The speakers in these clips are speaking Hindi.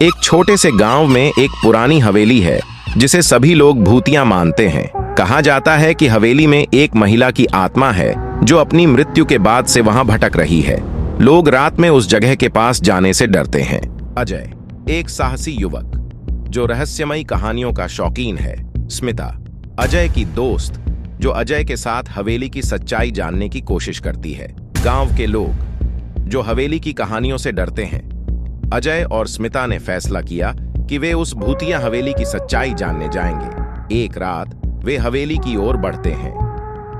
एक छोटे से गांव में एक पुरानी हवेली है जिसे सभी लोग भूतिया मानते हैं। कहा जाता है कि हवेली में एक महिला की आत्मा है जो अपनी मृत्यु के बाद से वहां भटक रही है। लोग रात में उस जगह के पास जाने से डरते हैं। अजय, एक साहसी युवक जो रहस्यमयी कहानियों का शौकीन है। स्मिता, अजय की दोस्त जो अजय के साथ हवेली की सच्चाई जानने की कोशिश करती है। गांव के लोग जो हवेली की कहानियों से डरते हैं। अजय और स्मिता ने फैसला किया कि वे उस भूतिया हवेली की सच्चाई जानने जाएंगे। एक रात वे हवेली की ओर बढ़ते हैं।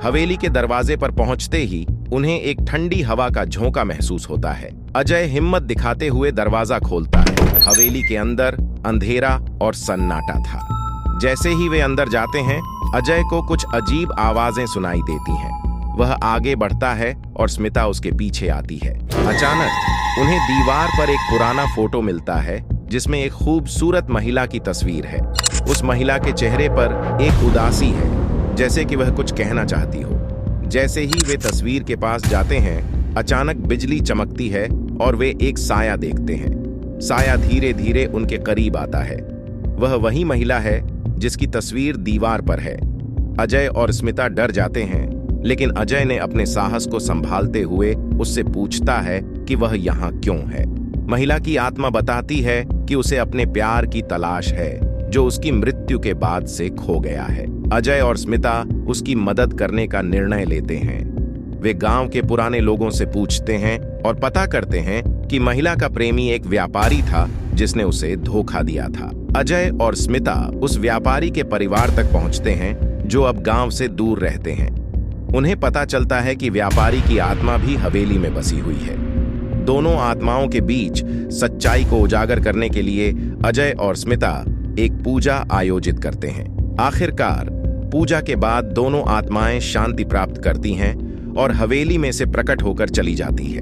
हवेली के दरवाजे पर पहुंचते ही उन्हें एक ठंडी हवा का झोंका महसूस होता है। अजय हिम्मत दिखाते हुए दरवाजा खोलता है। हवेली के अंदर अंधेरा और सन्नाटा था। जैसे ही वे अंदर जाते हैं, अजय को कुछ अजीब आवाजें सुनाई देती हैं। वह आगे बढ़ता है और स्मिता उसके पीछे आती है। अचानक उन्हें दीवार पर एक पुराना फोटो मिलता है जिसमें एक खूबसूरत महिला की तस्वीर है। उस महिला के चेहरे पर एक उदासी है, जैसे कि वह कुछ कहना चाहती हो। जैसे ही वे तस्वीर के पास जाते हैं, अचानक बिजली चमकती है और वे एक साया देखते हैं। साया धीरे धीरे उनके करीब आता है। वह वही महिला है जिसकी तस्वीर दीवार पर है। अजय और स्मिता डर जाते हैं, लेकिन अजय ने अपने साहस को संभालते हुए उससे पूछता है कि वह यहाँ क्यों है। महिला की आत्मा बताती है कि उसे अपने प्यार की तलाश है जो उसकी मृत्यु के बाद से खो गया है। अजय और स्मिता उसकी मदद करने का निर्णय लेते हैं। वे गांव के पुराने लोगों से पूछते हैं और पता करते हैं कि महिला का प्रेमी एक व्यापारी था जिसने उसे धोखा दिया था। अजय और स्मिता उस व्यापारी के परिवार तक पहुंचते हैं जो अब गांव से दूर रहते हैं। उन्हें पता चलता है कि व्यापारी की आत्मा भी हवेली में बसी हुई है। दोनों आत्माओं के बीच सच्चाई को उजागर करने के लिए अजय और स्मिता एक पूजा आयोजित करते हैं। आखिरकार पूजा के बाद दोनों आत्माएं शांति प्राप्त करती हैं और हवेली में से प्रकट होकर चली जाती है।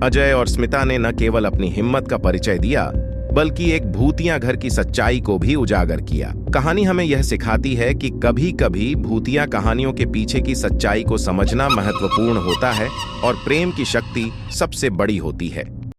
अजय और स्मिता ने न केवल अपनी हिम्मत का परिचय दिया, बल्कि एक भूतिया घर की सच्चाई को भी उजागर किया। कहानी हमें यह सिखाती है कि कभी-कभी भूतिया कहानियों के पीछे की सच्चाई को समझना महत्वपूर्ण होता है और प्रेम की शक्ति सबसे बड़ी होती है।